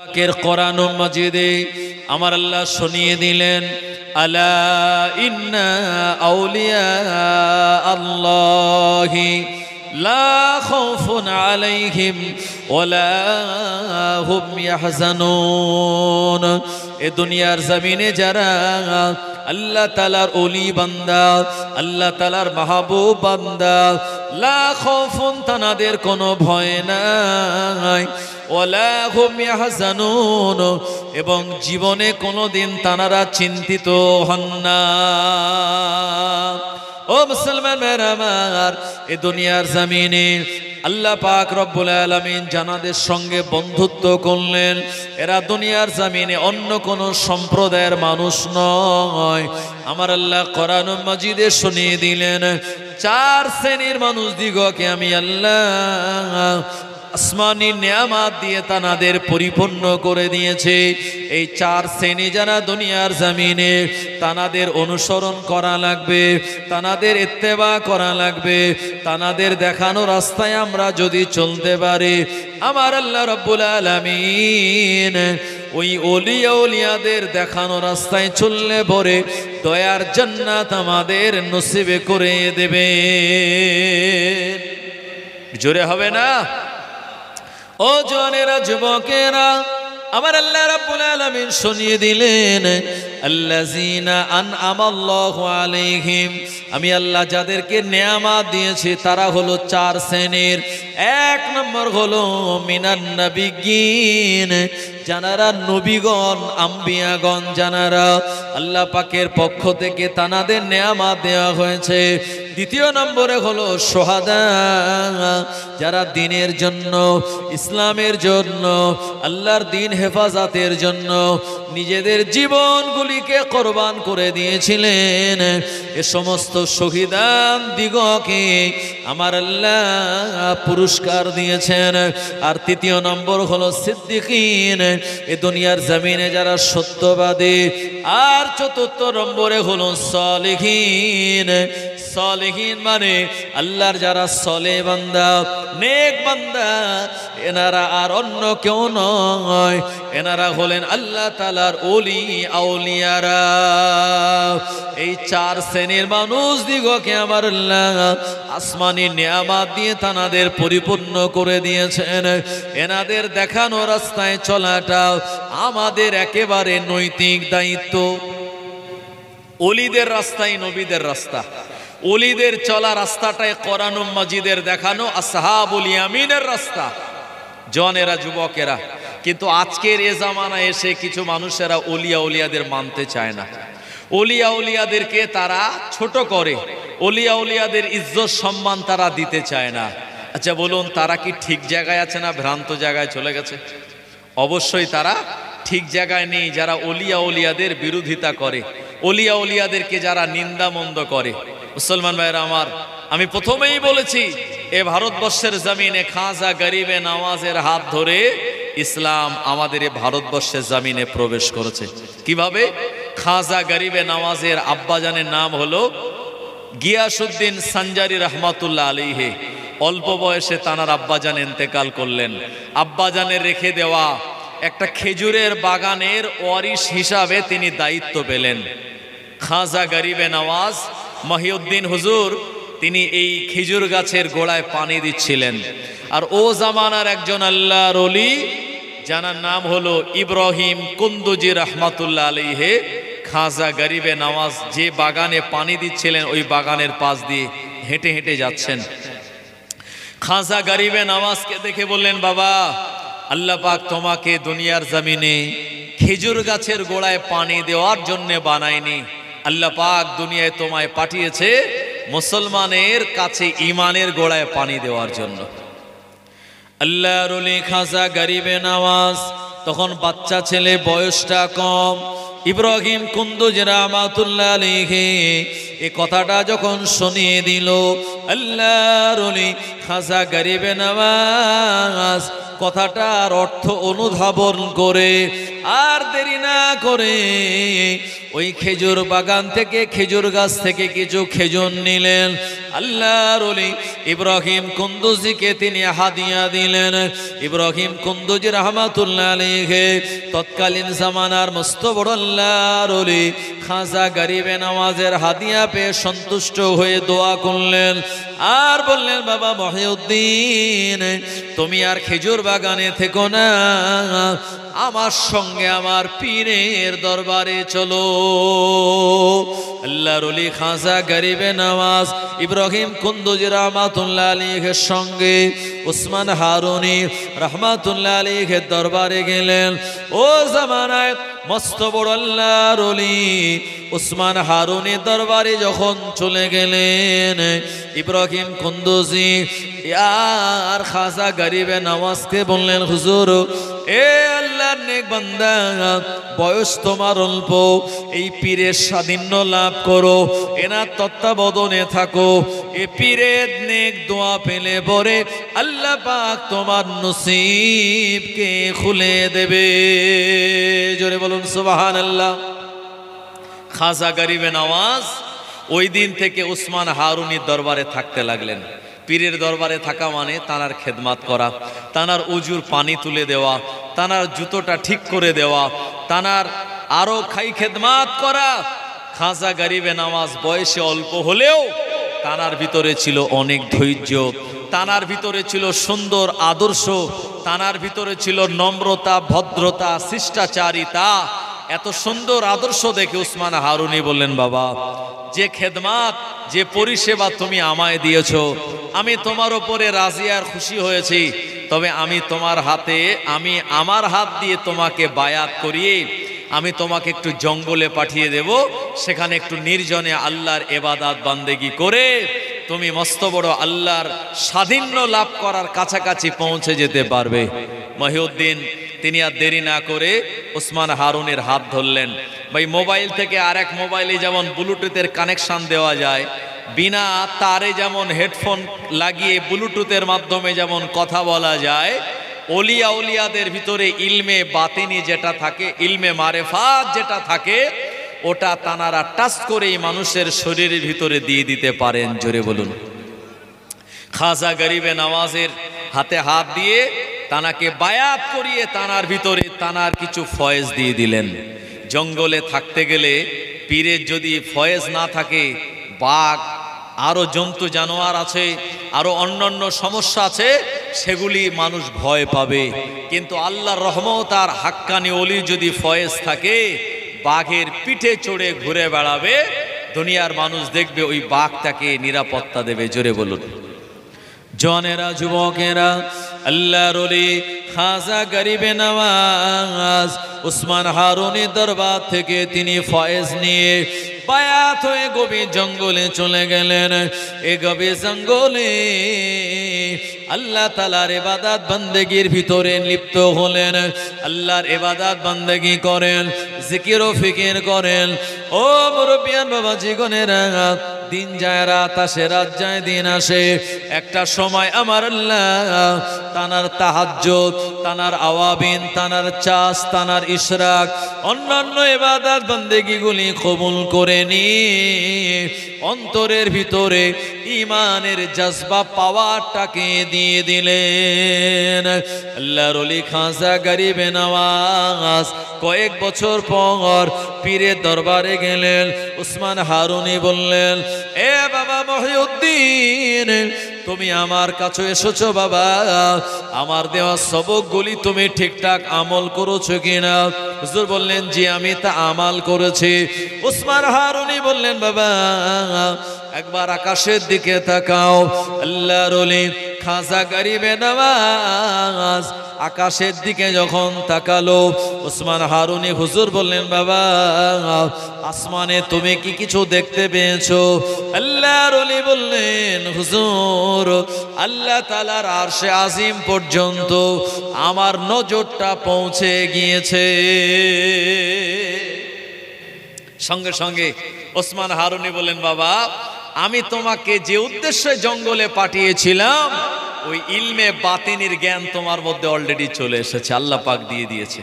পাকের কোরআন মাজিদে আমার আল্লাহ শুনিয়ে দিলেন, আলা ইন্না আউলিয়া আল্লাহি লা খাউফুন আলাইহিম ওয়ালা হুম ইয়াহজানুন। এ দুনিয়ার জমিনে যারা আল্লাহ তাআলার ওলি বান্দা, আল্লাহ তাআলার মাহবুব বান্দা, লা খাউফুন তাদের কোনো ভয় নাই, ওয়ালা হুম ইয়াহজানুন এবং জীবনে কোনোদিন তারা চিন্তিত হন না। ও মুসলমান ভাইরা আমার, এ দুনিয়ার জমিনে আল্লাহ পাক রব্বুল আলামিন জানাদের সঙ্গে বন্ধুত্ব করলেন। এরা দুনিয়ার জমিনে অন্য কোন সম্প্রদায়ের মানুষ নয়। আমার আল্লাহ কোরআন মাজিদে শুনিয়ে দিলেন, চার শ্রেণীর মানুষ দিগকে আমি আল্লাহ আসমানি নিয়ামত দিয়ে তাদের পরিপূর্ণ করে দিয়েছে। এই চার শ্রেণী যারা দুনিয়ার জমিনে, তাদের অনুসরণ করা লাগবে, তাদের ইত্তেবা করা লাগবে। তাদের দেখানো রাস্তায় আমরা যদি চলতে পারি, আমার আল্লাহ রাব্বুল আলামিন ওই ওলিয়া ওলিয়াদের দেখানো রাস্তায় চললে পরে দয়ার জান্নাত আমাদের নসিবে করে দেবে। জোরে হবে না? ও জওয়ানেরা, যুবকেরা, আমার আল্লাহ রাব্বুল আলামিন শুনিয়ে দিলেন, আল্লাযীনা আনআমাল্লাহু আলাইহিম, আমি আল্লাহ যাদেরকে নেয়ামত দিয়েছি তারা হলো চার শ্রেণীর। এক নম্বর হলো মিনান নাবিয়্যিন, যারা নবীগণ আম্বিয়াগণ, যারা আল্লাহ পাকের পক্ষ থেকে তাদের নেয়ামত দেওয়া হয়েছে। দ্বিতীয় নম্বরে হলো শুহাদা, যারা দ্বীনের জন্য, ইসলামের জন্য, আল্লাহর দ্বীন হেফাজতের জন্য নিজেদের জীবনগুলিকে কোরবান করে দিয়েছিলেন। এ সমস্ত শহীদান দিগকে আমার আল্লাহ পুরস্কার দিয়েছেন। আর তৃতীয় নম্বর হলো সিদ্দিকিন, এ দুনিয়ার জমিনে যারা সত্যবাদী। আর চতুর্থ নম্বরে হলো সালেহিন। সালেহিন মানে আল্লাহর যারা সলে বান্দা, নেক বান্দা, এনারা আর অন্য কেউ নয়, এনারা হলেন আল্লাহ তাআলার ওলি আউলিয়ারা। এই চার শ্রেণীর মানুষ দিগকে আমার আল্লাহ আসমানি নিয়ামত দিয়ে তাদের পরিপূর্ণ করে দিয়েছেন। এনাদের দেখানো রাস্তায় চলাটা আমাদের একেবারে নৈতিক দায়িত্ব। ওলিদের রাস্তাই নবীদের রাস্তা, ওলিদের চলা রাস্তাটাই কোরআন মাজিদের দেখানো আসহাবুল ইয়ামিনের রাস্তা। জওয়ানেরা, যুবকেরা, কিন্তু আজকের এ জামানায় এসে কিছু মানুষেরা ওলিয়া উলিয়াদের মানতে চায় না। ওলিয়া উলিয়াদেরকে তারা ছোট করে, ওলিয়া উলিয়াদের ইজ্জত সম্মান তারা দিতে চায় না। আচ্ছা বলুন, তারা কি ঠিক জায়গায় আছে না ভ্রান্ত জায়গায় চলে গেছে? অবশ্যই তারা ঠিক জায়গায় নেই। যারা ওলিয়া উলিয়াদের বিরোধিতা করে, ওলিয়া উলিয়াদেরকে যারা নিন্দা মন্দ করে। মুসলমান ভাইরা আমার, আমি প্রথমেই বলেছি, এ ভারতবর্ষের জমিনে খাজা গরিবে নওয়াজের হাত ধরে ইসলাম আমাদের এই ভারতবর্ষের জমিনে প্রবেশ করেছে। কিভাবে? খাজা গরিবে নওয়াজের আব্বাজানের নাম হলো গিয়াসউদ্দিন সঞ্জারি রহমাতুল্লাহ আলাইহি। অল্প বয়সে তানার আব্বাজান ইন্তেকাল করলেন। আব্বাজানের রেখে দেওয়া একটা খেজুরের বাগানের ওয়ারিশ হিসাবে তিনি দায়িত্ব পেলেন। খাজা গরিবে নওয়াজ মহিউদ্দিন হুজুর তিনি এই খেজুর গাছের গোড়ায় পানি দিচ্ছিলেন। আর ও জামানার একজন আল্লাহর ওলি, যার নাম হলো ইব্রাহিম কুন্দুজি রহমাতুল্লাহ আলাইহি, খাজা গরিবে নওয়াজ যে বাগানে পানি দিচ্ছিলেন ওই বাগানের পাশ দিয়ে হেঁটে হেঁটে যাচ্ছেন। খাজা গরিবে নওয়াজকে দেখে বললেন, বাবা, আল্লাহ পাক তোমাকে দুনিয়ার জমিনে খেজুর গাছের গোড়ায় পানি দেওয়ার জন্য বানায়নি। আল্লাহ পাক দুনিয়ায় তোমায় পাঠিয়েছে মুসলমানের কাছে ঈমানের গোড়ায় পানি দেওয়ার জন্য। আল্লাহর ওলি খাজা গরিবে নওয়াজ তখন বাচ্চা ছেলে, বয়সটা কম। ইব্রাহিম কুন্দুজি রহমাতুল্লাহ আলাইহি এই কথাটা যখন শুনিয়ে দিল, আল্লাহর ওলি খাজা গরিবে নওয়াজ কথাটার অর্থ অনুধাবন করে আর দেরি না করে ওই খেজুর বাগান থেকে, খেজুর গাছ থেকে কিছু খেজুর নিলেন। আল্লাহর ওলি ইব্রাহিম কুন্দুজিকে তিনি হাদিয়া দিলেন। ইব্রাহিম কুন্দুজি রাহমাতুল্লাহ আলাইহি তৎকালীন জামানার মস্ত বড় আল্লাহর ওলি খাজা গরিবে নওয়াজের হাদিয়া পেয়ে সন্তুষ্ট হয়ে দোয়া করলেন আর বললেন, বাবা মহিউদ্দিন, তুমি আর খেজুর বাগানে থেকো না, আমার সঙ্গে আমার পীরের দরবারে চলো। আল্লাহর ওলি খাজা গরিবে নওয়াজ ইব্রাহিম কুন্দুজি রাহমাতুল্লাহ আলাইহির সঙ্গে উসমান হারুনি রাহমাতুল্লাহ আলাইহির দরবারে গেলেন। ও জামানায় মস্ত বড় আল্লাহর ওলি উসমান হারুনি দরবারে যখন চলে গেলেন, ইব্রাহিম কুন্দুজি আর খাজা গরিবে নওয়াজকে বললেন, হুজুর, এ আল্লাহর নেক বান্দা, বয়স তোমার অল্প, এই পীরের সাধিন্য লাভ করো, এনার তত্ত্বাবধানে থাকো, এ পীরের নেক দোয়া পেলে পরে আল্লাহ পাক তোমার নসিবকে খুলে দেবে। জোরে বলুন সুবহানাল্লাহ। খাজা গরিবে নওয়াজ ওই দিন থেকে উসমান হারুনির দরবারে থাকতে লাগলেন। পীরের দরবারে থাকা মানে তানার খেদমাত করা, তানার উজুর পানি তুলে দেওয়া, তানার জুতোটা ঠিক করে দেওয়া, তানার আরো খেদমাত করা। খাজা গরিবে নওয়াজ বয়সে অল্প হলেও তানার ভিতরে ছিল অনেক ধৈর্য, তানার ভিতরে ছিল সুন্দর আদর্শ, তানার ভিতরে ছিল নম্রতা, ভদ্রতা, শিষ্টাচারিতা। এত সুন্দর আদর্শ দেখে উসমান হারুনি বললেন, বাবা, যে খেদমাত, যে পরিষেবা তুমি আমায় দিয়েছো, আমি তোমার উপরে রাজি আর খুশি হয়েছি। তবে আমি তোমার হাতে, আমি আমার হাত দিয়ে তোমাকে বায়াত করিয়ে আমি তোমাকে একটু জঙ্গলে পাঠিয়ে দেব, সেখানে একটু নির্জনে আল্লাহর ইবাদত বান্দেগি করে তুমি মস্ত বড় আল্লাহর সাধিন্য লাভ করার কাছাকাছি পৌঁছে যেতে পারবে। মহিউদ্দিন তিনি আর দেরি না করে উসমান হারুনের হাত ধরলেন। ভাই, মোবাইল থেকে আরেক মোবাইলে যেমন ব্লুটুথের কানেকশন দেওয়া যায়, বিনা তারে যেমন হেডফোন লাগিয়ে ব্লুটুথের মাধ্যমে যেমন কথা বলা যায়, ওলিয়া উলিয়াদের ভিতরে ইলমে বাতিনি যেটা থাকে, ইলমে মারেফাত যেটা থাকে, ওটা তানারা টাচ করেই মানুষের শরীরের ভিতরে দিয়ে দিতে পারেন। জোরে বলুন। খাজা গরিবে নওয়াজের হাতে হাত দিয়ে তানাকে বায়াত করিয়ে তানার ভিতরে তানার কিছু ফয়েজ দিয়ে দিলেন। জঙ্গলে থাকতে গেলে পীরের যদি ফয়েজ না থাকে, বাঘ, আরো জন্তু জানোয়ার আছে, আরো অন্যান্য সমস্যা আছে, সেগুলি মানুষ ভয় পাবে। কিন্তু আল্লাহর রহমত আর হাক্কানি ওলি যদি ফয়েজ থাকে, বাঘের পিঠে চড়ে ঘুরে বেড়াবে, দুনিয়ার মানুষ দেখবে ওই বাঘ তাকে নিরাপত্তা দেবে। জোরে বলুন। জনেরা, যুবকেরা, আল্লাহর ওলি খাজা গরিবে নওয়াজ উসমান হারুনি দরবার থেকে তিনি ফয়েজ নিয়ে বায়াত হয়ে গভীর জঙ্গলে চলে গেলেন। এই গভীর জঙ্গলে আল্লাহ তাআলার ইবাদত বান্দেগির ভিতরে লিপ্ত হলেন। আল্লাহর ইবাদত বান্দেগি করেন, জিকির ও ফিকির করেন। ও মুরব্বিয়ান বাবাজি গনেরা, দিন যায় রাত আসে, রাত যায় দিন আসে। একটা সময় আমার আল্লাহ তানার তাহাজ্জুদ, তানার আওয়াবিন, তানার চাস, তানার ইশরাক, অন্যান্য ইবাদত বান্দেগিগুলি কবুল করে নি অন্তরের ভিতরে ইমানের জজবা পাওয়ারটাকে দিয়ে দিলেন। আল্লাহর ওলি খাজা গরিবে নওয়াজ কয়েক বছর পর পীরের দরবারে গেলেন। উসমান হারুনি বললেন, এ বাবা মহিউদ্দিন, তুমি আমার কাছে এসেছো বাবা, আমার দেওয়া সবকগুলি তুমি ঠিকঠাক আমল করেছো কিনা? হুজুর বললেন, জি আমি তা আমল করেছি। উসমান হারুনি বললেন, বাবা একবার আকাশের দিকে তাকাও। আল্লাহর ওলি খাজা গরিবে নওয়াজ আকাশের দিকে যখন তাকালো, উসমান হারুনি হুজুর বললেন, বাবা আসমানে তুমি কি কিছু দেখতে পেয়েছো? আল্লাহর ওলি বললেন, হুজুর আল্লাহ তাআলার আরশে আজিম পর্যন্ত আমার নজরটা পৌঁছে গিয়েছে। সঙ্গে সঙ্গে ওসমান হারুনি বললেন, বাবা আমি তোমাকে যে উদ্দেশ্যে জঙ্গলে পাঠিয়েছিলাম, ওই ইলমে বাতিনির জ্ঞান তোমার মধ্যে অলরেডি চলে এসেছে, আল্লাহ পাক দিয়ে দিয়েছে।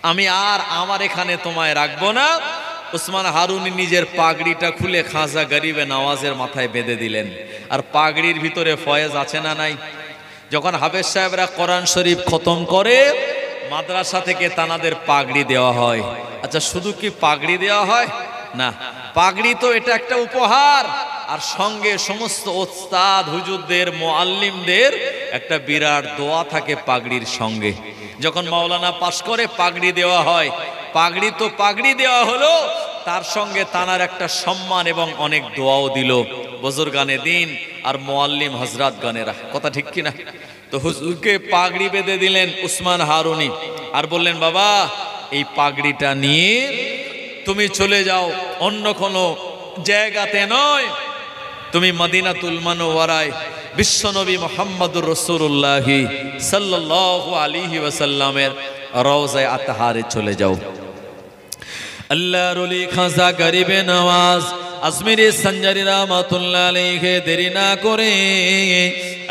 আমি আর আমার এখানে তোমায় রাখবো না। উসমান হারুনি নিজের পাগড়িটা খুলে খাজা গরিবে নওয়াজের মাথায় বেঁধে দিলেন। আর পাগড়ির ভিতরে ফয়েজ আছে না নাই? যখন হাফেজ সাহেবরা কোরআন শরীফ খতম করে মাদ্রাসা থেকে তানাদের পাগড়ি দেওয়া হয়। আচ্ছা, শুধু কি পাগড়ি দেওয়া হয় না, পাগড়ি তো এটা একটা উপহার, আর সঙ্গে সমস্ত ওস্তাদ হুজুরদের মুআল্লিমদের একটা বিরাট দোয়া থাকে পাগড়ির সঙ্গে। যখন মাওলানা পাশ করে পাগড়ি দেওয়া হয়, পাগড়ি তো পাগড়ি দেওয়া হলো, তার সঙ্গে তানার একটা সম্মান এবং অনেক দোয়াও দিল বুজুর্গানে দিন আর মুআল্লিম হযরত গণেরা। কথা ঠিক কিনা? তো হুজুরকে পাগড়ি বেঁধে দিলেন উসমান হারুনি, আর বললেন বাবা এই পাগড়িটা নিয়ে তুমি চলে যাও, অন্য কোনো জায়গাতে নয়, তুমি মদিনাতুল মুনাওয়ারায় বিশ্বনবী মুহাম্মদুর রাসূলুল্লাহ সাল্লাল্লাহু আলাইহি ওয়াসাল্লামের রওজায়ে আতহারে চলে যাও। আল্লাহর ওলি খাজা গরিবে নওয়াজ আজমিরি সঞ্জারি রহমাতুল্লাহ আলাইহি দেরি না করে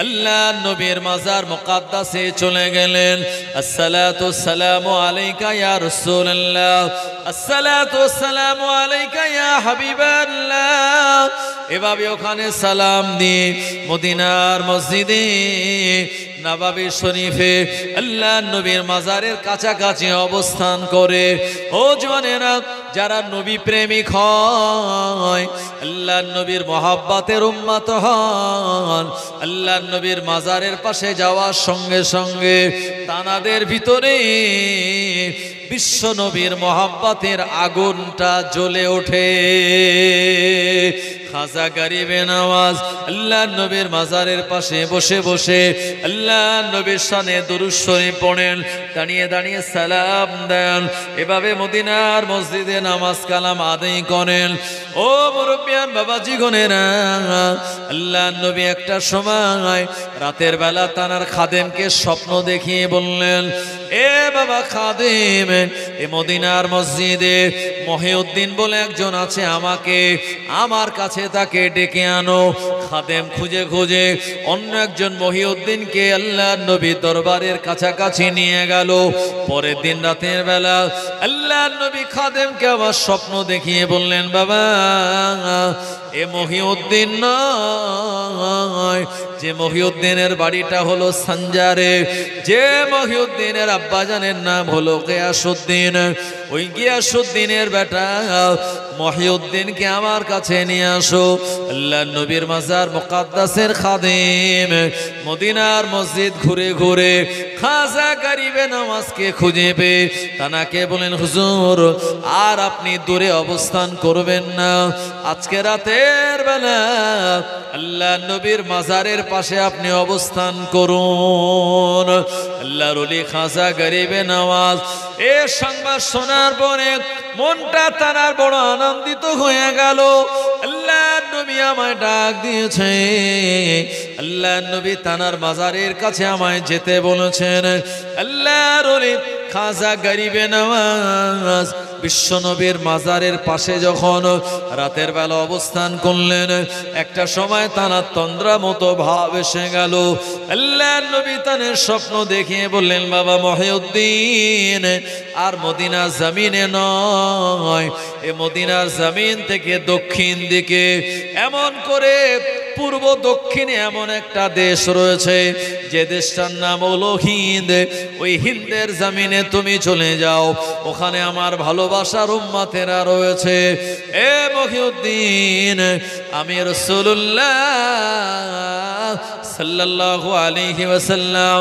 আল্লাহ নবীর মাজার মুকাদ্দাসে চলে গেলেন। আসসালাতু ওয়াসসালামু আলাইকা ইয়া রাসূলুল্লাহ, আসসালাতু ওয়াসসালামু আলাইকা ইয়া হাবিবাল্লাহ। এভাবে ওখানে সালাম দিয়ে মদিনার মসজিদে নববী শরীফে আল্লাহ নবীর মাজারের কাছাকাছি অবস্থান করে ও জওয়ানেরা, যারা নবী প্রেমিক হয়, আল্লাহ নবীর মহব্বতের উম্মত হন, আল্লাহ নবীর মাজারের পাশে যাওয়ার সঙ্গে সঙ্গে তানাদের ভিতরে বিশ্ব নবীর মহব্বতের আগুনটা জ্বলে ওঠে। খাজা গরিবে নওয়াজ আল্লাহ নবীর মাজারের পাশে বসে বসে আল্লাহ নবীর শানে দুরূদ শরীফ পড়েন, দাঁড়িয়ে দাঁড়িয়ে সালাম দেন, এভাবে মদিনার মসজিদে নামাজ কালাম আদায় করেন। ও মুরব্বিয়ান বাবাজি গণেরা, আল্লাহ নবী একটা সময় রাতের বেলা তানার খাদেমকে স্বপ্ন দেখিয়ে বললেন, এ বাবা খাদেম, এ মদিনার মসজিদে মহিউদ্দিন বলে একজন আছে, আমাকে আমার কাছে তাকে ডেকে আনো। খাদেম খুঁজে খুঁজে অন্য একজন মহিউদ্দিনকে আল্লাহ নবী দরবারের কাছাকাছি নিয়ে গেল। পরের দিন রাতের বেলা আল্লাহ নবী খাদেমকে আবার স্বপ্ন দেখিয়ে বললেন, বাবা এ মহিউদ্দিন নয়, যে মহিউদ্দিনের বাড়িটা হলো সঞ্জারে, যে মহিউদ্দিনের আব্বাজানের নাম হলো গিয়াসউদ্দিন, ওই গিয়াসউদ্দিনের বেটা মহিউদ্দিনকে আমার কাছে নিয়ে আসো। আল্লাহ নবীর মাজার মুকাদ্দাসের খাদেম মদিনার মসজিদ ঘুরে ঘুরে খাজা গরিবে নওয়াজকে খুঁজে পেয়ে তানাকে বলেন, হুজুর আর আপনি দূরে অবস্থান করবেন না, আজকে রাতের বেলা আল্লাহ নবীর মাজারের পাশে আপনি অবস্থান করুন। আল্লাহর ওলি খাজা গরিবে নওয়াজ এ সংবাদ শোনার পরে মনটা তার বড় আনন্দিত হয়ে গেল। আল্লাহ নবী আমায় ডাক দিয়েছে, আল্লাহ নবী তানার মাজারের কাছে আমায় যেতে বলেছেন। আল্লাহর ওলি খাজা গরিবে নওয়াজ বিশ্ব নবীর মাজারের পাশে যখন রাতের বেলা অবস্থান করলেন, একটা সময় তানার তন্দ্রা মতো ভাব এসে গেল। আল্লাহ নবী তানের স্বপ্ন দেখিয়ে বললেন, বাবা মহিউদ্দিন আর মদিনার জমিনে নয়, এ মদিনার জমিন থেকে দক্ষিণ দিকে এমন করে পূর্ব দক্ষিণে এমন একটা দেশ রয়েছে, যে দেশটার নাম হলো হিন্দ। ওই হিন্দের জমিনে তুমি চলে যাও, ওখানে আমার ভালোবাসার উম্মতেরা রয়েছে। এ মহিউদ্দিন, আমি রাসূলুল্লাহ সাল্লাল্লাহু আলাইহি ওয়াসাল্লাম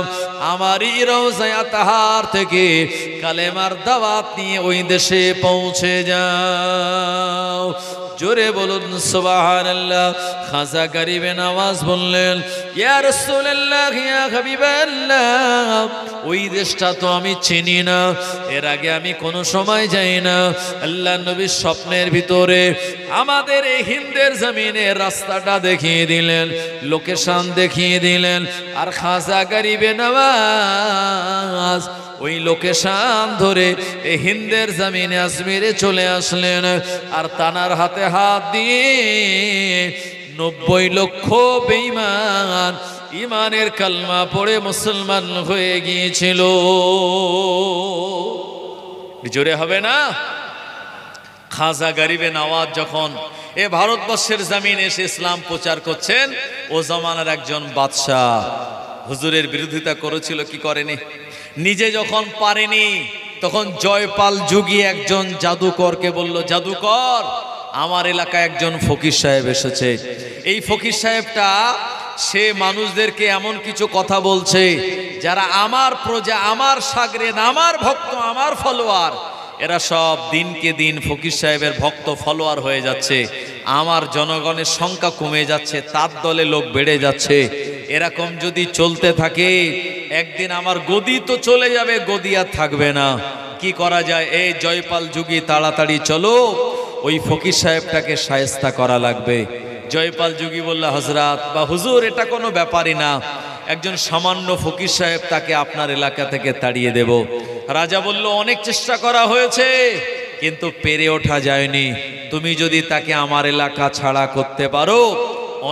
আমারই রওজায়ে আতহার থেকে কালেমার দাওয়াত নিয়ে ওই দেশে পৌঁছে যাও। জোরে বলুন সুবহানাল্লাহ। খাজা গরিবে নওয়াজ বললেন, ইয়া রাসূলুল্লাহ ইয়া হাবিবাল্লাহ, ওই দেশটা তো আমি চিনি না, এর আগে আমি কোনো সময় যাই না। আল্লাহ নবীর স্বপ্নের ভিতরে আমাদের এই হিন্দের জমিনের রাস্তাটা দেখিয়ে দিলেন, লোকেশন দেখিয়ে দিলেন। আর খাজা গরিবে নওয়াজ ওই লোকেশন ধরে এই হিন্দের জমিনে আজমিরে চলে আসলেন। আর তানার হাতে হাত দিয়ে 90 লক্ষ বেঈমান ইমানের কালমা পড়ে মুসলমান হয়ে গিয়েছিল। জোরে হবে না? খাজা গরিবে নওয়াজ যখন এ ভারতবর্ষের জমিনে এসে ইসলাম প্রচার করছেন, ও জামানার একজন বাদশাহ হুজুরের বিরোধিতা করেছিল, কি করেনি? নিজে যখন পারেনি তখন জয়পাল যুগী একজন জাদুকরকে বলল, জাদুকর, আমার এলাকায় একজন ফকির সাহেব এসেছে। এই ফকির সাহেবটা সে মানুষদেরকে এমন কিছু কথা বলছে যারা আমার প্রজা, আমার শাগরেদ, আমার ভক্ত, আমার ফলোয়ার, এরা সব দিনকে দিন ফকির সাহেবের ভক্ত ফলোয়ার হয়ে যাচ্ছে। আমার জনগণের সংখ্যা কমে যাচ্ছে, তার দলে লোক বেড়ে যাচ্ছে। এরকম যদি চলতে থাকে একদিন আমার গদি তো চলে যাবে, গদি আর থাকবে না। কি করা যায়? এই জয়পাল যুগী, তাড়াতাড়ি চলো, ওই ফকির সাহেবটাকে শায়েস্তা করা লাগবে। জয়পাল যুগী বলল, হযরত বা হুজুর, এটা কোনো ব্যাপারই না, একজন সামান্য ফকির সাহেব, তাকে আপনার এলাকা থেকে তাড়িয়ে দেব। রাজা বলল, অনেক চেষ্টা করা হয়েছে কিন্তু পেরে ওঠা যায়নি। তুমি যদি তাকে আমার এলাকা ছাড়া করতে পারো,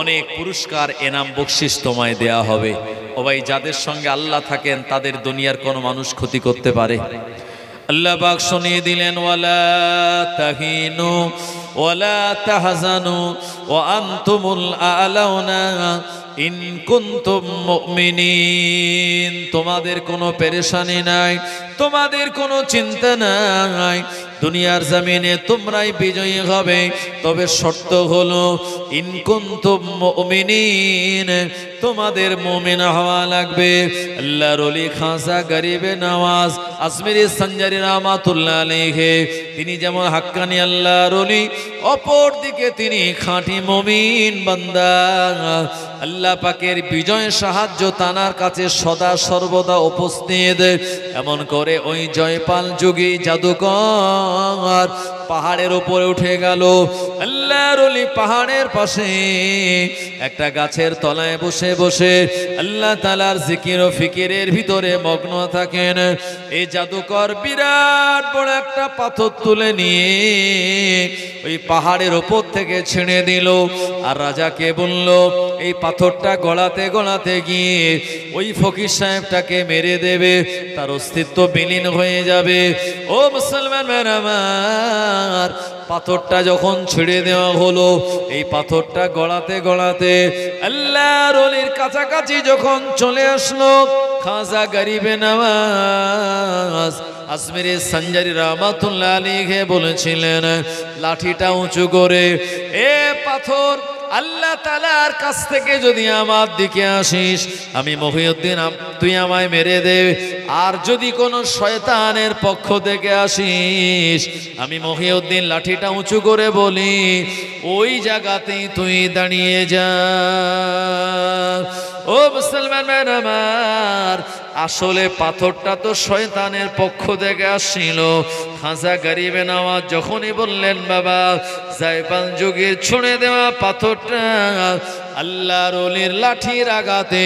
অনেক পুরস্কার, এনাম বকশিশ তোমায় দেয়া হবে। ও ভাই, যাদের সঙ্গে আল্লাহ থাকেন তাদের দুনিয়ার কোনো মানুষ ক্ষতি করতে পারে? আল্লাহ পাক শুনিয়ে দিলেন, ওয়ালা তাহিনু ওয়ালা তাহজানু ওয়া আনতুমুল আ'লাউনা ইন কুনতুম মুমিনিন। তোমাদের কোনো পেরেশানি নাই, তোমাদের কোনো চিন্তা নাই, দুনিয়ার জমিনে তোমরাই বিজয়ী হবে, তবে শর্ত হলো ইন কুনতুম মুমিনিন, তোমাদের মুমিন হওয়া লাগবে। আল্লাহর ওলি খাজা গরিবে নওয়াজ আজমিরি সঞ্জারি রহমাতুল্লাহ আলাইহি, তিনি যেমন হাক্কানি আল্লাহর ওলি, অপর দিকে তিনি খাঁটি মুমিন বান্দা। আল্লাহ পাকের বিজয় সাহায্য তানার কাছে সদা সর্বদা উপস্থিত। এমন করে ওই জয়পাল যুগী জাদুকর পাহাড়ের উপরে উঠে গেল। আল্লাহর ওলি পাহাড়ের পাশে একটা গাছের তলায় বসে বসে আল্লাহ তাআলার জিকির ও ফিকিরের ভিতরে মগ্ন থাকেন। এই জাদুকর বিরাট বড় একটা পাথর তুলে নিয়ে ওই পাহাড়ের উপর থেকে ছেড়ে দিল, আর রাজাকে বলল, এই পাথরটা গলাতে গলাতে গিয়ে ওই ফকির সাহেবটাকে মেরে দেবে, তার অস্তিত্ব বিলীন হয়ে যাবে। ও মুসলমান আমার, পাথরটা যখন ছেড়ে দেওয়া হলো, এই পাথরটা গড়াতে গড়াতে আল্লাহর ওলির কাছাকাছি যখন চলে আসলো, খাজা গরিবে নওয়াজ আজমিরি সঞ্জারি রহমাতুল্লাহ আলাইহি বলেছিলেন, লাঠিটা উঁচু করে, এ পাথর, আল্লাহ তাআলার কাছ থেকে যদি আমার দিকে আসিস, আমি মহিউদ্দিন, তুই আমায় মেরে দে। আর যদি কোনো শয়তানের পক্ষ থেকে আসিস, আমি মহিউদ্দিন লাঠিটা উঁচু করে বলি, ওই জায়গাতেই তুই দাঁড়িয়ে যা। ও মুসলমান আমার, আসলে পাথরটা তো শয়তানের পক্ষ থেকে আসছিল। খাজা গরিবে নওয়াজ যখনই বললেন, বাবা, জয়পাল যুগীর ছুঁড়ে দেওয়া পাথরটা আল্লাহর ওলির লাঠির আঘাতে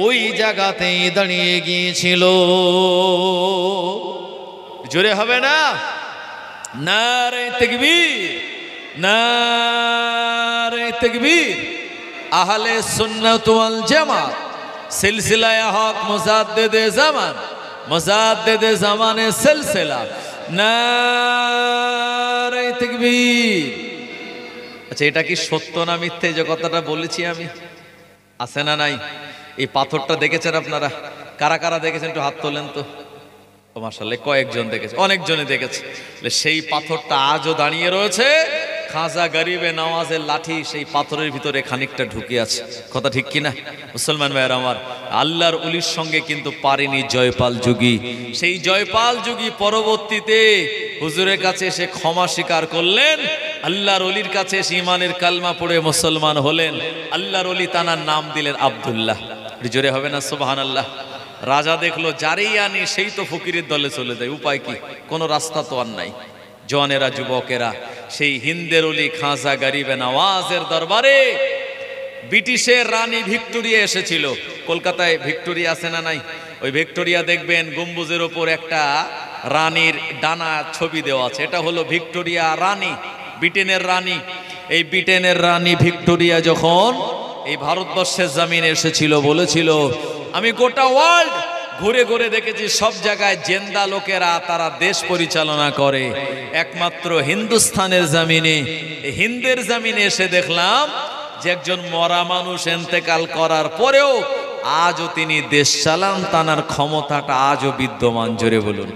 ওই জায়গাতেই দাঁড়িয়ে গিয়েছিল। জোরে হবে না? নারে তাকবীর, নারে তাকবীর। আহলে সুন্নাত ওয়াল জামাত সিলসিলায়ে হক মুজাদ্দিদে জামান, মুজাদ্দিদে জামানে সিলসিলা, নারে তাকবীর। আচ্ছা, এটা কি সত্য না মিথ্যে যে কথাটা বলেছি আমি? আছে না নাই? এই পাথরটা দেখেছেন আপনারা? কারা কারা দেখেছেন একটু হাত তোলেন তো। ও মাশাআল্লাহ, কয়েকজন দেখেছে, অনেকজনে দেখেছে। সেই পাথরটা আজও দাঁড়িয়ে রয়েছে। খাজা গরিবে নওয়াজের লাঠি সেই পাথরের ভিতরে খানিকটা ঢুকে আছে। কথা ঠিক কিনা মুসলমান ভাইয়ের আমার? আল্লাহর ওলির সঙ্গে কিন্তু পারেনি জয়পাল যুগী। সেই জয়পাল যুগী পরবর্তীতে হুজুরের কাছে এসে ক্ষমা স্বীকার করলেন, আল্লাহর ওলির কাছে এসে ইমানের কালমা পড়ে মুসলমান হলেন। আল্লাহর ওলি তানার নাম দিলেন আব্দুল্লাহ। জোরে হবে না সুবহানাল্লাহ? রাজা দেখলো যারেই আনি সেই তো ফকিরের দলে চলে যায়, উপায় কি? কোনো রাস্তা তো আর নাই। জওয়ানেরা, যুবকেরা, সেই হিন্দের ওলি খাজা গরিবে নওয়াজের দরবারে ব্রিটিশের রানী ভিক্টোরিয়া এসেছিল। কলকাতায় ভিক্টোরিয়া আছে না নাই? ওই ভিক্টোরিয়া দেখবেন গম্বুজের ওপর একটা রানীর ডানা ছবি দেওয়া আছে। এটা হলো ভিক্টোরিয়া রানী, ব্রিটেনের রানী। এই ব্রিটেনের রানী ভিক্টোরিয়া যখন এই ভারতবর্ষের জমিনে এসেছিল, বলেছিল, আমি গোটা ওয়ার্ল্ড ঘুরে ঘুরে দেখেছি সব জায়গায় জেন্দা লোকেরা তারা দেশ পরিচালনা করে, একমাত্র হিন্দুস্তানের জমিনে, হিন্দের জমিনে এসে দেখলাম যে একজন মরা মানুষ ইন্তেকাল করার পরেও আজও তিনি দেশ চালান, তানার ক্ষমতাটা আজও বিদ্যমান। জোরে বলুন।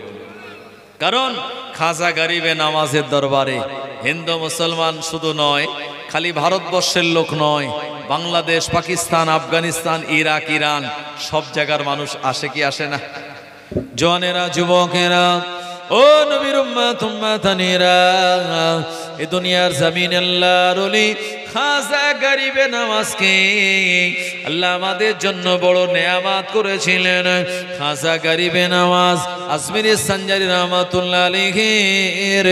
কারণ খাজা গরিবে নওয়াজের দরবারে হিন্দু মুসলমান শুধু নয়, খালি ভারতবর্ষের লোক নয়, বাংলাদেশ, পাকিস্তান, আফগানিস্তান, ইরাক, ইরান সব জায়গার মানুষ আসে কি আসে না? জওয়ানেরা, যুবকেরা, ও নবীর উম্মত উম্মাতানিরা, এই দুনিয়ার জমিন আল্লাহর ওলি খাজা গরিবে নওয়াজকে আল্লাহ আমাদের জন্য বড় নেয়ামত করেছিলেন। খাজা গরিবে নওয়াজ আজমিরি সঞ্জারি রহমাতুল্লাহ আলাইহির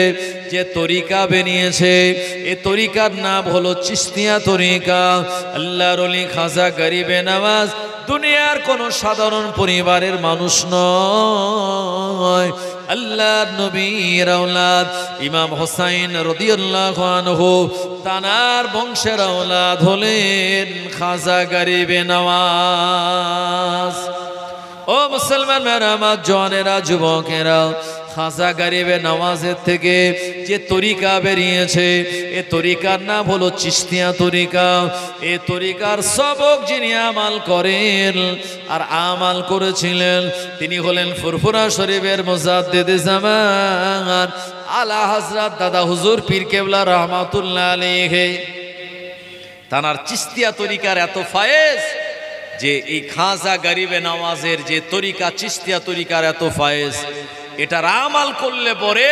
যে তরিকা বেরিয়েছে, এই তরিকার নাম হলো চিশতিয়া তরিকা। আল্লাহর ওলি খাজা গরিবে নওয়াজ দুনিয়ার কোন সাধারণ পরিবারের মানুষ নয়, আল্লাহর নবীর আওলাদ ইমাম হোসাইন রাদিয়াল্লাহু আনহু তানার বংশের আওলাদ হলেন খাজা গরিবে নওয়াজ। ও মুসলমান মেরামাত, জওয়ানেরা, যুবকেরা, খাজা গরিবে নওয়াজের থেকে যে তরিকা বেরিয়েছে, এ তরিকার নাম হলো চিশতিয়া তরিকা। এ তরিকার সবক যিনি আমাল করেন আর আমাল করেছিলেন তিনি হলেন ফুরফুরা শরীফের মুজাদ্দিদে জামান আলা হযরত দাদা হুজুর পীর কেবলা রহমাতুল্লাহ আলাইহি। তানার চিশতিয়া তরিকার এত ফায়েজ যে এই খাজা গরিবে নওয়াজের যে তরিকা, চিশতিয়া তরিকার এত ফায়েজ, এটা আমাল করলে পরে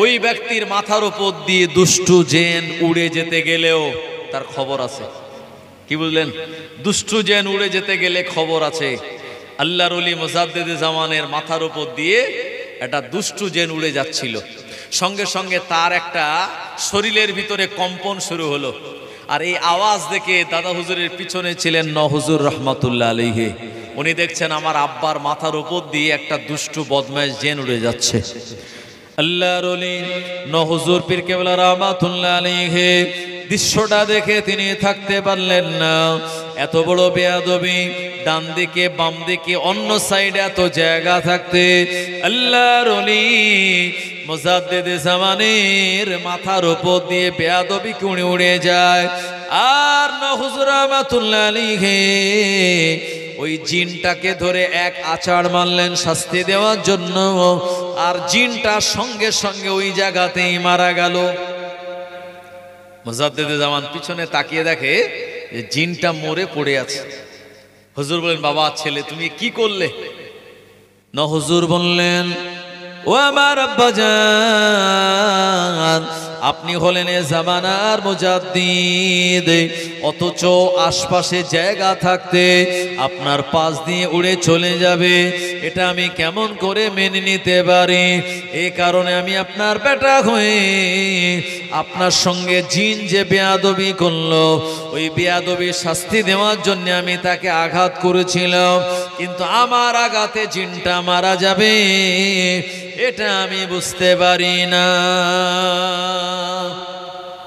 ওই ব্যক্তির মাথার উপর দিয়ে দুষ্টু জেন উড়ে যেতে গেলেও তার খবর আছে। কি বুঝলেন? দুষ্টু জেন উড়ে যেতে গেলে খবর আছে। আল্লাহর ওলি মুজাদ্দিদে জামানের মাথার উপর দিয়ে একটা দুষ্টু জেন উড়ে যাচ্ছিল, সঙ্গে সঙ্গে তার একটা শরীরের ভিতরে কম্পন শুরু হলো। আর এই আওয়াজ দেখে দাদা হুজুরের পিছনে ছিলেন ন হুজুর রহমাতুল্লাহ আলাইহি। উনি দেখছেন আমার আব্বার মাথার উপর দিয়ে একটা দুষ্টু বদমাইশ জেন উড়ে যাচ্ছে। আল্লাহর ওলি ন হুজুর পীর কেবলা রহমাতুল্লাহ আলাইহি দৃশ্যটা দেখে তিনি থাকতে পারলেন না। এত বড় বেয়াদবি, ডান দিকে বাম দিকে অন্য সাইডে এত জায়গা থাকতে আল্লাহর ওলি মুজাদ্দিদে জামানের মাথার উপর দিয়ে বেয়াদবি কুড়ি উড়ে যায়। আর ন হুজুর রহমাতুল্লাহ আলাইহি ওই জিনটাকে ধরে এক আছাড় মারলেন শাস্তি দেওয়ার জন্য, আর জিনটা সঙ্গে সঙ্গে ওই জায়গাতেই মারা গেল। মুজাদ্দিদে জামান পিছনে তাকিয়ে দেখে যে জিনটা মরে পড়ে আছে। হুজুর বলেন, বাবা ছেলে তুমি কি করলে? ন হুজুর বললেন, ও আমার আব্বাজান, আপনি হলেন এ জামানার মুজাদ্দিদ, অথচ আশপাশে জায়গা থাকতে আপনার পাশ দিয়ে উড়ে চলে যাবে, এটা আমি কেমন করে মেনে নিতে পারি? এই কারণে আমি আপনার বেটা হয়ে আপনার সঙ্গে জিন যে বেয়াদবি করলো, ওই বেয়াদবি শাস্তি দেওয়ার জন্য আমি তাকে আঘাত করেছিলাম, কিন্তু আমার আঘাতে জিনটা মারা যাবে এটা আমি বুঝতে পারি না।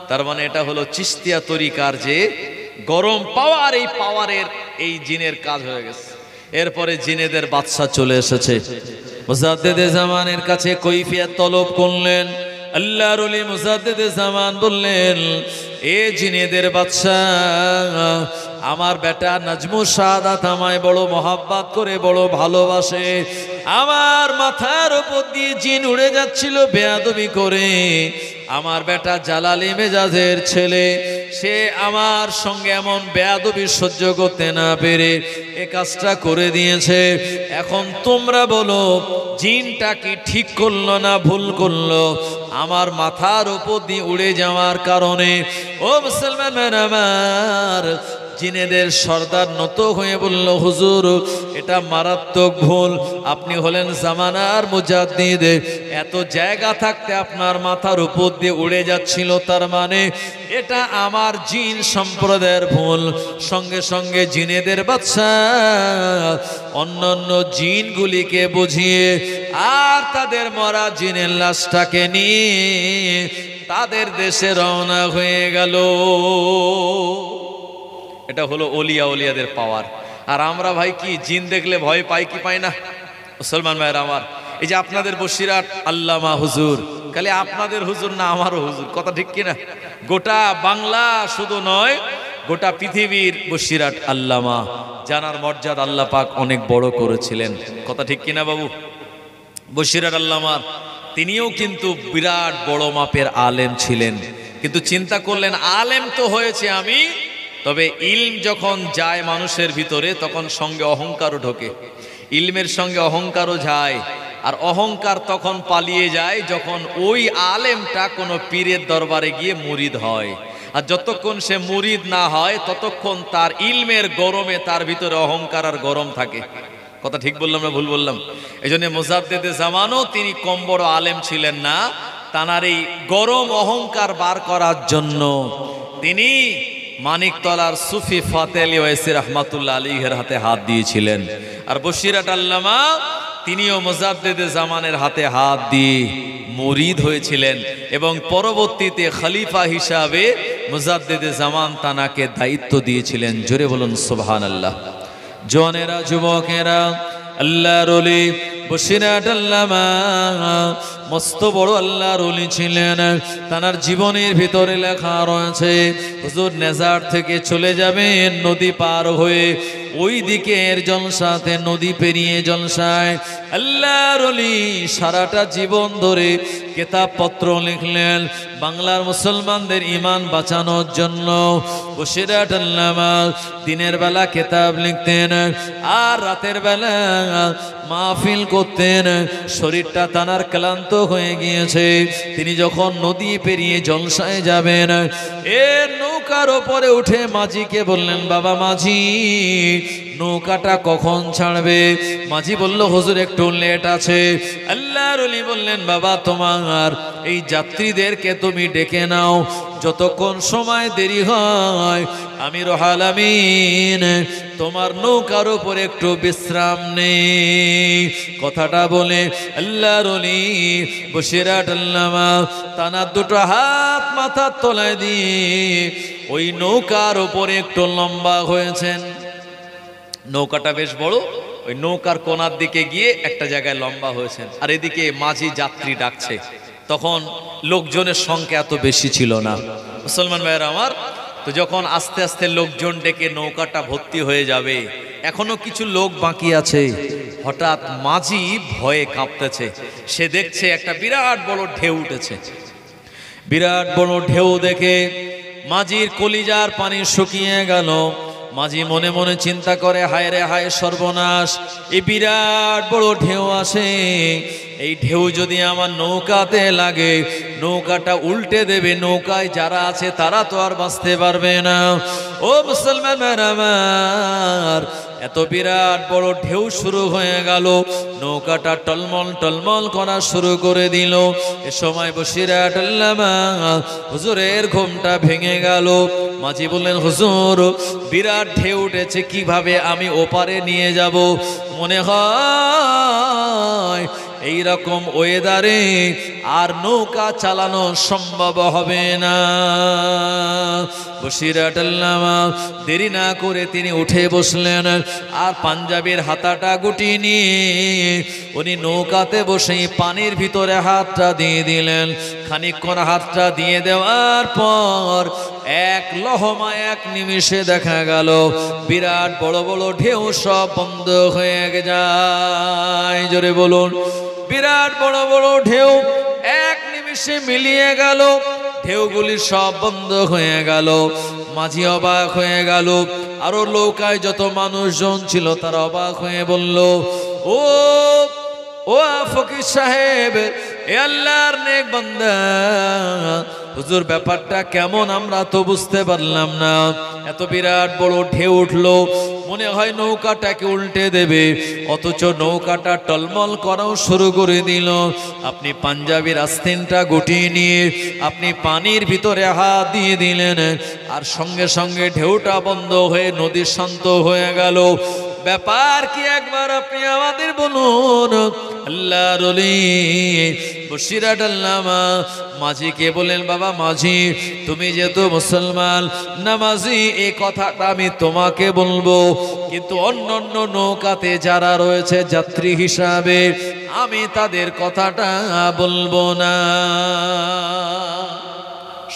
তার মানে এটা হলো চিশতিয়া তরিকার যে গরম পাওয়ার, এই পাওয়ারের এই জিনের কাজ হয়ে গেছে। এরপরে জিনেদের বাদশা চলে এসেছে। মুজাদ্দিদে জামানের কাছে কৈফিয়ত তলব করলেন। আল্লাহর ওলি মুজাদ্দিদে জামান বললেন, এ জিনেদের বাদশা, আমার বেটা নাজমুস শাহাদাত আমায় বড় মহাব্বত করে, বড় ভালোবাসে। আমার মাথার উপর দিয়ে জিন উড়ে যাচ্ছিল বেয়াদবি করে। আমার বেটা জালালি মেজাজের ছেলে, সে আমার সঙ্গে এমন বেয়াদবি সহ্য করতে না পেরে এ কাজটা করে দিয়েছে। এখন তোমরা বলো, জিনটা কি ঠিক করলো না ভুল করলো? আমার মাথার উপর দিয়ে উড়ে যাওয়ার কারণে ও মুসলমান আমার জিনেদের সর্দার নত হয়ে বলল, হুজুর এটা মারাত্মক ভুল, আপনি হলেন জামানার মুজাদ্দিদ, এত জায়গা থাকতে আপনার মাথার উপর দিয়ে উড়ে যাচ্ছিল, তার মানে এটা আমার জিন সম্প্রদায়ের ভুল। সঙ্গে সঙ্গে জিনেদের বাদশা অন্যান্য জিনগুলিকে বুঝিয়ে আর তাদের মরা জিনের লাশটাকে নিয়ে তাদের দেশে রওনা হয়ে গেল। এটা হলো ওলিয়া ওলিয়াদের পাওয়ার। আর আমরা ভাই কি জিন দেখলে ভয় পাই কি পাই না? মুসলমান ভাইরা আমার, এই যে আপনাদের বসিরহাট আল্লামা হুজুর, খালি আপনাদের হুজুর না, আমারও হুজুর, কথা ঠিক কিনা? গোটা বাংলা শুধু নয়, গোটা পৃথিবীর বসিরহাট আল্লামা, জানার মর্যাদা আল্লাহ পাক অনেক বড় করেছিলেন, কথা ঠিক কিনা বাবু? বসিরহাট আল্লামার তিনিও কিন্তু বিরাট বড় মাপের আলেম ছিলেন, কিন্তু চিন্তা করলেন আলেম তো হয়েছে আমি, তবে ইলম যখন যায় মানুষের ভিতরে তখন সঙ্গে অহংকারও ঢোকে, ইলমের সঙ্গে অহংকারও যায়। আর অহংকার তখন পালিয়ে যায় যখন ওই আলেমটা কোনো পীরের দরবারে গিয়ে মুরিদ হয়, আর যতক্ষণ সে মুরিদ না হয় ততক্ষণ তার ইলমের গরমে তার ভিতরে অহংকার আর গরম থাকে, কথা ঠিক বললাম না ভুল বললাম? এই জন্য মুজাদ্দেদে জামানও তিনি কম বড় আলেম ছিলেন না, তানার এই গরম অহংকার বার করার জন্য তিনি মানিকতলার সুফি ফাতে আলী ওয়াইসি রহমাতুল্লাহ আলাইহির হাতে হাত দিয়েছিলেন। আর বসিরহাট আল্লামা তিনিও মুজাদ্দেদে জামানের হাতে হাত দিয়ে মুরিদ হয়েছিলেন, এবং পরবর্তীতে খলিফা হিসাবে মুজাদ্দেদে জামান তানাকে দায়িত্ব দিয়েছিলেন। জোরে বলুন সুবহানাল্লাহ। জওয়ানেরা, যুবকেরা, আল্লাহর ওলি বসিরহাট আল্লামা মস্ত বড় আল্লাহর ওলি ছিলেন। তার জীবনের ভিতরে লেখা রয়েছে হুজুর নেজার থেকে চলে যাবেন নদী পার হয়ে, ওই দিকের জলসাতে নদী পেরিয়ে জলসায় আল্লাহর ওলি সারাটা জীবন ধরে কিতাবপত্র লিখলেন বাংলার মুসলমানদের ঈমান বাঁচানোর জন্য। বসিরহাট আল্লামা দিনের বেলা কিতাব লিখতেন আর রাতের বেলা মাহফিল করতেন। শরীরটা তানার ক্লান্ত হয়ে গিয়েছে, তিনি যখন নদী পেরিয়ে জলসায় যাবেন, এ নৌকার ওপরে উঠে মাঝিকে বললেন, বাবা মাঝি, নৌকাটা কখন ছাড়বে? মাঝি বলল, হুজুর একটু লেট আছে। আল্লাহর ওলি বললেন, বাবা তোমার এই যাত্রীদেরকে তুমি ডেকে নাও, যতক্ষণ সময় দেরি হয় আমি রব্বুল আলামিন তোমার নৌকার উপরে একটু বিশ্রাম নেই। কথাটা বলে আল্লাহর ওলি বসিরহাট আল্লামা তানার দুটো হাত মাথার তলায় দিয়ে ওই নৌকার উপরে একটু লম্বা হয়েছেন। নৌকাটা বেশ বড়, ওই নৌকার কোনার দিকে গিয়ে একটা জায়গায় লম্বা হয়েছেন, আর এদিকে মাঝি যাত্রী ডাকছে। তখন লোকজনের সংখ্যা এত বেশি ছিল না মুসলমান ভাইয়েরা আমার। তো যখন আস্তে আস্তে লোকজন ডেকে নৌকাটা ভর্তি হয়ে যাবে, এখনো কিছু লোক বাকি আছে, হঠাৎ মাঝি ভয়ে কাঁপতেছে। সে দেখছে একটা বিরাট বড় ঢেউ উঠেছে। বিরাট বড় ঢেউ দেখে মাঝির কলিজার পানি শুকিয়ে গেল। মাঝি মনে মনে চিন্তা করে, হায় রে হায় সর্বনাশ, এই বিরাট বড় ঢেউ আসে, এই ঢেউ যদি আমার নৌকাতে লাগে নৌকাটা উল্টে দেবে, নৌকায় যারা আছে তারা তো আর বাঁচতে পারবে না। ও মুসলমান আমার, এত বিরাট বড় ঢেউ শুরু হয়ে গেল, নৌকাটা টলমল টলমল করা শুরু করে দিল। এ সময় বসিরহাট আল্লামা হুজুরের ঘুমটা ভেঙে গেল। মাঝি বললেন, হুজুর বিরাট ঢেউ উঠেছে, কিভাবে আমি ওপারে নিয়ে যাব? মনে হয় এই রকম ওয়েদারে আর নৌকা চালানো সম্ভব হবে না। বসিরহাট আল্লামা দেরি না করে তিনি উঠে বসলেন, আর পাঞ্জাবির হাতাটা গুটিয়ে নিয়ে উনি নৌকাতে বসেই পানির ভিতরে হাতটা দিয়ে দিলেন। খানিকক্ষণ হাতটা দিয়ে দেওয়ার পর এক লহমা এক নিমিষে দেখা গেল বিরাট বড় বড় ঢেউ সব বন্ধ হয়ে যায়। জোরে বলুন, বিরাট বড় বড় ঢেউ এক নিমিষে মিলিয়ে গেল, ঢেউগুলি সব বন্ধ হয়ে গেল। মাঝি অবাক হয়ে গেল, আরো নৌকায় যত মানুষজন ছিল তারা অবাক হয়ে বলল, ও ও ফকির সাহেব, এ আল্লাহর নেক বান্দা, হুজুর ব্যাপারটা কেমন আমরা তো বুঝতে পারলাম না। এত বিরাট বড় ঢেউ উঠলো, মনে হয় নৌকাটাকে উল্টে দেবে, অথচ নৌকাটা টলমল করাও শুরু করে দিল। আপনি পাঞ্জাবির আস্তিনটা গুটিয়ে নিয়ে আপনি পানির ভিতরে হাত দিয়ে দিলেন, আর সঙ্গে সঙ্গে ঢেউটা বন্ধ হয়ে নদী শান্ত হয়ে গেল। ও ব্যাপার কি একবার আপনি আমাদের বলুন। আল্লাহর ওলি বসিরহাট আল্লামা মাঝিকে বলেন, বাবা মাঝি, তুমি যেহেতু মুসলমান নামাজি, এই কথাটা আমি তোমাকে বলবো, কিন্তু অন্যান্য নৌকাতে যারা রয়েছে যাত্রী হিসাবে আমি তাদের কথাটা বলবো না।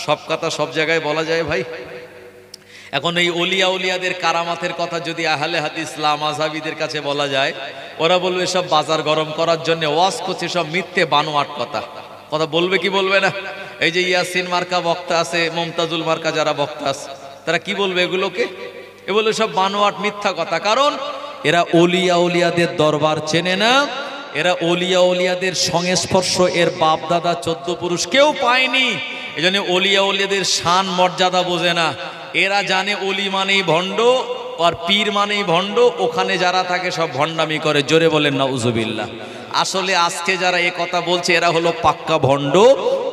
সব কথা সব জায়গায় বলা যায় ভাই? এখন এই ওলিয়া উলিয়াদের কারামাতের কথা যদি আহলে হাদিস লামাযাবিদের কাছে বলা যায়, ওরা বলবে সব বাজার গরম করার জন্য ওয়াজ করছে, সব মিথ্যে বানোয়াট কথা। কথা বলবে কি বলবে না? এই যে ইয়াসিন মার্কা বক্তা আছে, মুমতাজুল মার্কা যারা বক্তা আছে, তারা কি বলবে এগুলোকে? এ বলবে সব বানোয়াট মিথ্যা কথা। কারণ এরা ওলিয়া উলিয়াদের দরবার চেনে না, এরা ওলিয়া উলিয়াদের সংস্পর্শ এর বাপ দাদা 14 পুরুষ কেউ পায়নি। এজন্য ওলিয়া উলিয়াদের শান মর্যাদা বোঝে না। এরা জানে ওলি মানেই ভণ্ড আর পীর মানেই ভণ্ড, ওখানে যারা থাকে সব ভণ্ডামি করে। জোরে বলেন নাউজুবিল্লাহ। আসলে আজকে যারা এ কথা বলছে এরা হলো পাক্কা ভণ্ড।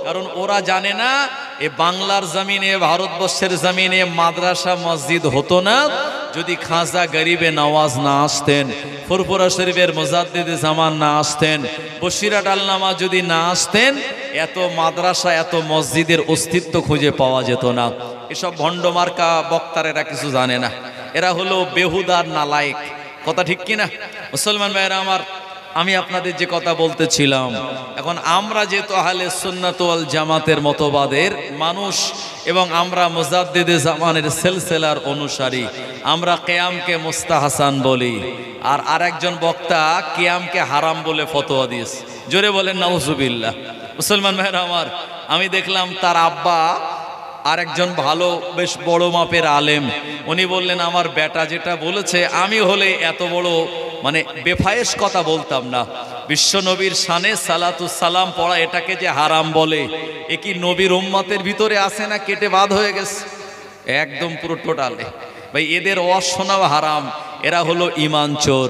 কারণ ওরা জানে না এ বাংলার জমিনে, ভারতবর্ষের জমিনে মাদ্রাসা মসজিদ হতো না যদি খাজা গরিবে নওয়াজ না আসতেন, ফুরফুরা শরীফের মুজাদ্দিদে জামান না আসতেন, বসিরহাট আল্লামা যদি না আসতেন, এত মাদ্রাসা এত মসজিদের অস্তিত্ব খুঁজে পাওয়া যেত না। এসব ভণ্ড মার্কা বক্তারেরা কিছু জানে না, এরা হলো বেহুদার নালায়েক। কথা ঠিক কিনা মুসলমান ভাইরা আমার? আমি আপনাদের যে কথা বলতেছিলাম, এখন আমরা যেহেতু আহলে সুন্নাত ওয়াল জামাতের মতবাদের মানুষ এবং আমরা মুজাদ্দিদে জামানের সিলসিলার অনুসারী, আমরা কিয়ামকে মুস্তাহাসান বলি, আর আরেকজন বক্তা কিয়ামকে হারাম বলে ফতোয়া দিয়েছে। জোরে বলেন নাউজুবিল্লাহ। মুসলমান ভাইরা আমার, আমি দেখলাম তার আব্বা আরেকজন ভালো বেশ বড় মাপের আলেম, উনি বললেন আমার বেটা যেটা বলেছে, আমি হলে এত বড় মানে বেফায়েশ কথা বলতাম না। বিশ্ব নবীর শানে সালাতুস সালাম পড়া এটাকে যে হারাম বলে, এ কি নবীর উম্মতের ভিতরে আছে না কেটে বাদ হয়ে গেছে? একদম পুরো টোটালে ভাই এদের ওয়াজ শোনাও হারাম। এরা হলো ইমান চোর।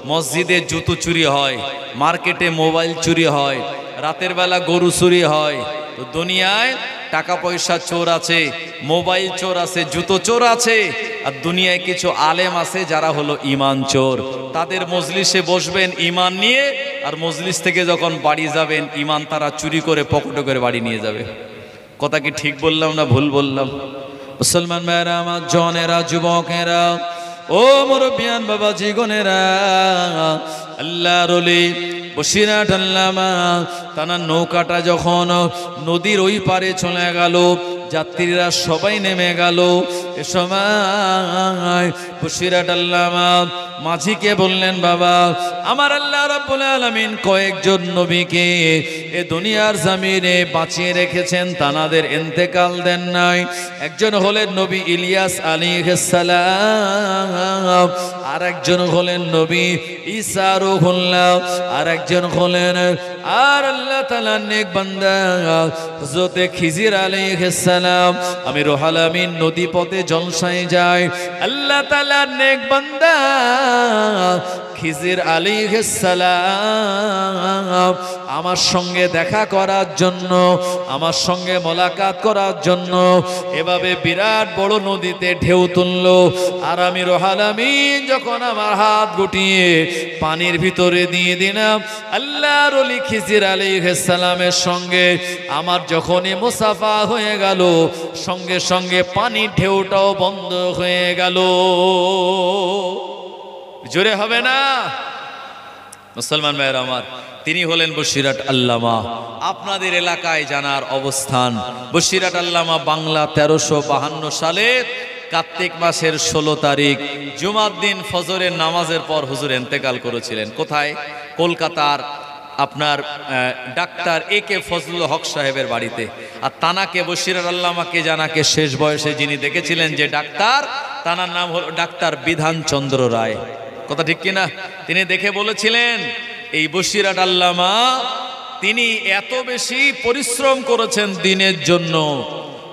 মসজিদে জুতো চুরি হয়, মার্কেটে মোবাইল চুরি হয়, রাতের বেলা গরু চুরি হয়। তো দুনিয়ায় টাকা পয়সা চোর আছে, মোবাইল চোর আছে, জুতো চোর আছে, আর দুনিয়ায় কিছু আলেম আছে যারা হলো ইমান চোর। তাদের মজলিসে বসবেন ইমান নিয়ে, আর মজলিস থেকে যখন বাড়ি যাবেন ইমান তারা চুরি করে পকেটে করে বাড়ি নিয়ে যাবে। কথা কি ঠিক বললাম না ভুল বললাম? মুসলমান ভাইরা আমার, জনেরা, যুবকেরা, ও মুরব্বিয়ান বাবা জীবনেরা, আল্লাহর ওলি বসিরহাট আল্লামা তানার নৌকাটা যখন নদীর ওই পারে চলে গেল, যাত্রীরা সবাই নেমে গেল, এ সময় বসিরহাট আল্লামা মাঝিকে বললেন, বাবা আমার আল্লাহ রাব্বুল আলামিন কয়েকজন নবীকে এ দুনিয়ার জমিনে বাঁচিয়ে রেখেছেন, তানাদের ইন্তেকাল দেন নাই। একজন হলেন নবী ইলিয়াস আলাইহিস সালাম, আর একজন হলেন নবী ঈসা রূহুল্লাহ, আর একজন হলেন আর আল্লাহ তাআলার নেক বান্দা হযরত খিজির আলাইহিস সালাম। আমি রুহুল আমিন নদী পথে জলসায় যাই, আল্লাহ তাআলার নেক বান্দা খিজির আলাইহিস সালাম আমার সঙ্গে দেখা করার জন্য, আমার সঙ্গে মোলাকাত করার জন্য এভাবে বিরাট বড় নদীতে ঢেউ তুলল। আর আমি রুহুল আমিন যখন আমার হাত গুটিয়ে পানির ভিতরে দিয়ে দিলাম, আল্লাহর ওলি খিজির আলাইহিস সালামের সঙ্গে আমার যখনই মুসাফা হয়ে গেল, সঙ্গে সঙ্গে পানির ঢেউটাও বন্ধ হয়ে গেল। জোরে হবে না? মুসলমান ভাইরা আমার, তিনি হলেন বসিরহাট আল্লামা। আপনাদের এলাকায় জানার অবস্থান, বসিরহাট আল্লামা বাংলা 1352 সালে কার্তিক মাসের 16 তারিখ জুমার দিন ফজরের নামাজের পর হুজুর ইন্তেকাল করেছিলেন। কোথায়? কলকাতার আপনার ডাক্তার একে ফজলুল হক সাহেবের বাড়িতে। আর তানাকে বসিরহাট আল্লামাকে জানাকে শেষ বয়সে যিনি দেখেছিলেন যে ডাক্তার, তানার নাম হলো ডাক্তার বিধানচন্দ্র রায়। কথা ঠিক কিনা? তিনি দেখে বলেছিলেন এই বসিরহাট আল্লামা তিনি এত বেশি পরিশ্রম করেছেন দিনের জন্য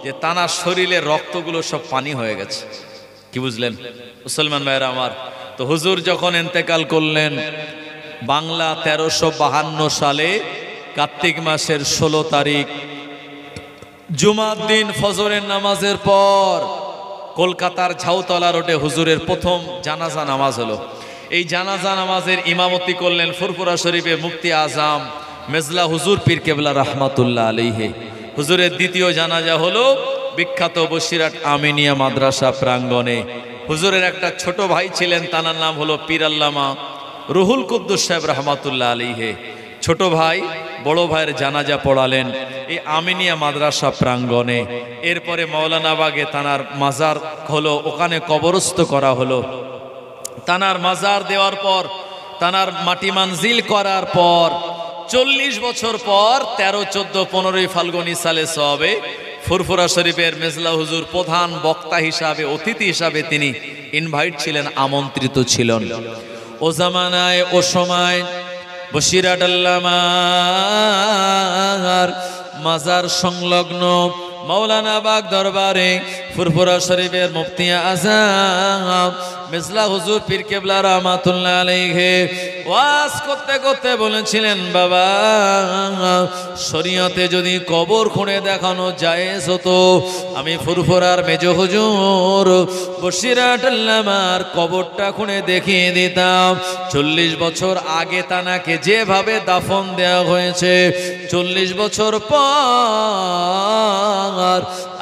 যে তানার শরীরের রক্তগুলো সব পানি হয়ে গেছে। কি বুঝলেন মুসলমান ভাইরা আমার? তো হুজুর যখন ইন্তেকাল করলেন বাংলা 1352 সালে কার্তিক মাসের 16 তারিখ জুমার দিন ফজরের নামাজের পর কলকাতার ঝাউতলা রোডে হুজুরের প্রথম জানাজা নামাজ হলো। এই জানাজা নামাজের ইমামতি করলেন ফুরফুরা শরীফে মুফতি আজম মেজলা হুজুর পীর কেবলা রাহমাতুল্লাহ আলাইহি। হুজুরের দ্বিতীয় জানাজা হলো বিখ্যাত বসিরহাট আমিনিয়া মাদ্রাসা প্রাঙ্গণে। হুজুরের একটা ছোট ভাই ছিলেন, তার নাম হলো পীর আল্লামা রুহুল কুদ্দুস সাহেব রাহমাতুল্লাহ আলাইহি। ছোট ভাই বড় ভাইয়ের জানাজা পড়ালেন এই আমিনিয়া মাদ্রাসা প্রাঙ্গণে। এরপরে মৌলানাবাগে তানার মাজার হলো, ওখানে কবরস্থ করা হলো। তানার মাজার দেওয়ার পর, তানার মাটি মানজিল করার পর 40 বছর পর 13, 14, 15 ফাল্গুনী সালে সবে ফুরফুরা শরীফের মেজলা হুজুর প্রধান বক্তা হিসাবে, অতিথি হিসাবে তিনি ইনভাইট ছিলেন, আমন্ত্রিত ছিলেন। ও জামানায় ও সময় বসিরহাট আল্লামার মাজার সংলগ্ন মৌলানা বাগ দরবারে ফুরফুরা শরীফের মুফতি আজম মেজলা হুজুর পীর কেবলা রাহমাতুল্লাহ আলাইহি ওয়াজ করতে করতে বলেছিলেন, বাবা শরীয়তে যদি কবর খুঁড়ে দেখানো জায়েজ হতো, আমি ফুরফুরার মেজ হুজুর বসিরহাট আল্লামার কবরটা খুঁড়ে দেখিয়ে দিতাম। 40 বছর আগে তানাকে যেভাবে দাফন দেওয়া হয়েছে, 40 বছর পর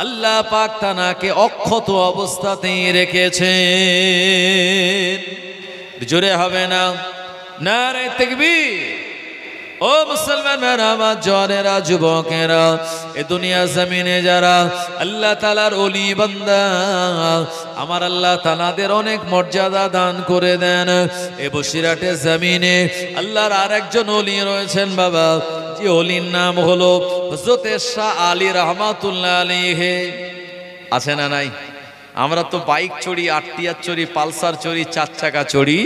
আল্লাহ পাক তানাকে অক্ষত অবস্থাতেই রেখেছে। জোরে হবে না নারে তাকবীর। ও মুসলমান আমার জওয়ানেরা, যুবকেরা, এ দুনিয়া জমিনে যারা আল্লাহ তাআলার ওলি বান্দা, আমার আল্লাহ তাআলাদের অনেক মর্যাদা দান করে দেন। এ বসিরহাটের জমিনে আল্লাহর আরেকজন ওলি রয়েছেন বাবা, যে ওলির নাম হলো হযরত শাহ আলী রাহমাতুল্লাহ আলাইহি। আছে না নাই? আমরা তো বাইক চড়ি, আটটিয়ার চড়ি, পালসার চড়ি, 4 চাকা চড়ি।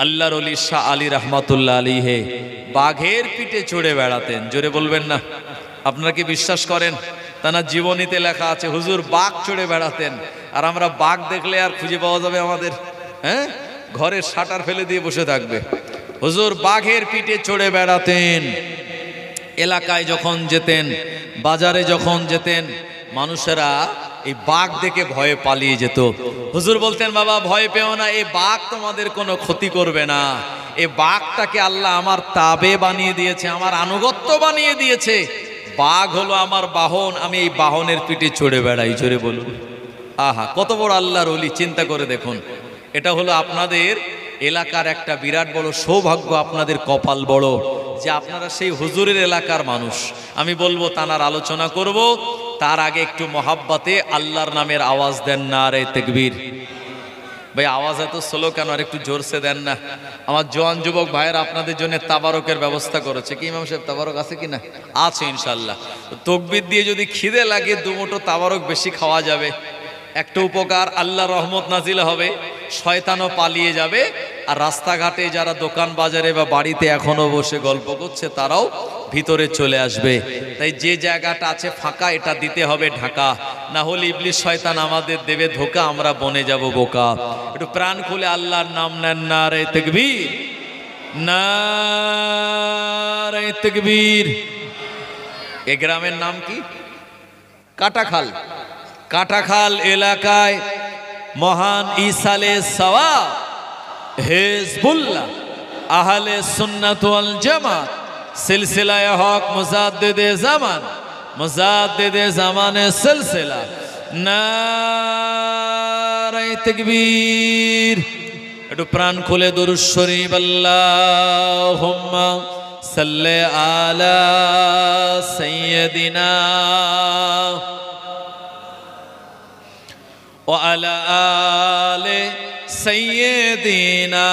আল্লাহর ওলি শাহ আলী রাহমাতুল্লাহ আলাইহি বাঘের পিঠে চড়ে বেড়াতেন। জোরে বলবেন না? আপনারা কি বিশ্বাস করেন? তার জীবনীতে লেখা আছে হুজুর বাঘ চড়ে বেড়াতেন। আর আমরা বাঘ দেখলে আর খুঁজে পাওয়া যাবে আমাদের? হ্যাঁ, ঘরের শাটার ফেলে দিয়ে বসে থাকবে। হুজুর বাঘের পিঠে চড়ে বেড়াতেন। এলাকায় যখন যেতেন, বাজারে যখন যেতেন, মানুষেরা এই বাঘ দেখে ভয়ে পালিয়ে যেত। হুজুর বলতেন, বাবা ভয় পেও না, এই বাঘ তোমাদের কোনো ক্ষতি করবে না। এই বাঘটাকে আল্লাহ আমার তাবে বানিয়ে দিয়েছে, আমার আনুগত্য বানিয়ে দিয়েছে। বাঘ হলো আমার বাহন, আমি এই বাহনের পিঠে চড়ে বেড়াই। জোরে বলুন আহা, কত বড় আল্লাহর ওলি! চিন্তা করে দেখুন। এটা হলো আপনাদের এলাকার একটা বিরাট বড় সৌভাগ্য, আপনাদের কপাল বড় যে আপনারা সেই হুজুরের এলাকার মানুষ। আমি বলবো তানার আলোচনা করব, তার আগে একটু মহাব্বতে আল্লাহর নামের আওয়াজ দেন নারে তাকবীর। ভাই আওয়াজ এত স্লো কেন? আর একটু জোরসে দেন না। আমার জওয়ান যুবক ভাইয়ের আপনাদের জন্য তাবারকের ব্যবস্থা করেছে। কি ইমাম সাহেব তাবারক আছে কি না? আছে ইনশাল্লাহ। তকবীর দিয়ে যদি খিদে লাগে 2 মুঠো তাবারক বেশি খাওয়া যাবে। একটা উপকার, আল্লাহ রহমত নাজিল হবে, শয়তানও পালিয়ে যাবে। আর রাস্তাঘাটে যারা দোকান বাজারে বা বাড়িতে এখনো বসে গল্প করছে, তারাও ভিতরে চলে আসবে। তাই যে জায়গাটা আছে ফাঁকা, এটা দিতে হবে ঢাকা, না হলে ইবলিস শয়তান আমাদের দেবে ধোকা, আমরা বনে যাব বোকা। একটু প্রাণ খুলে আল্লাহর নাম নেন, নারে তাকবীর, নারে তাকবীর। এ গ্রামের নাম কি? কাটাখাল। কাটাখাল এলাকায় মহান ইসালে সওয়াব হিজবুল্লাহ আহলে সুন্নাত ওয়াল জামাত সিলসিলায়ে হক মুজাদ্দিদে জামানে সিলসিলা নারে তাকবীর। একটু প্রাণ খুলে দুরূদ শরীফ আল্লাহুম্মা সাল্লি আলা সাইয়্যিদিনা ওয়া আলা আলি সাইয়্যিদিনা।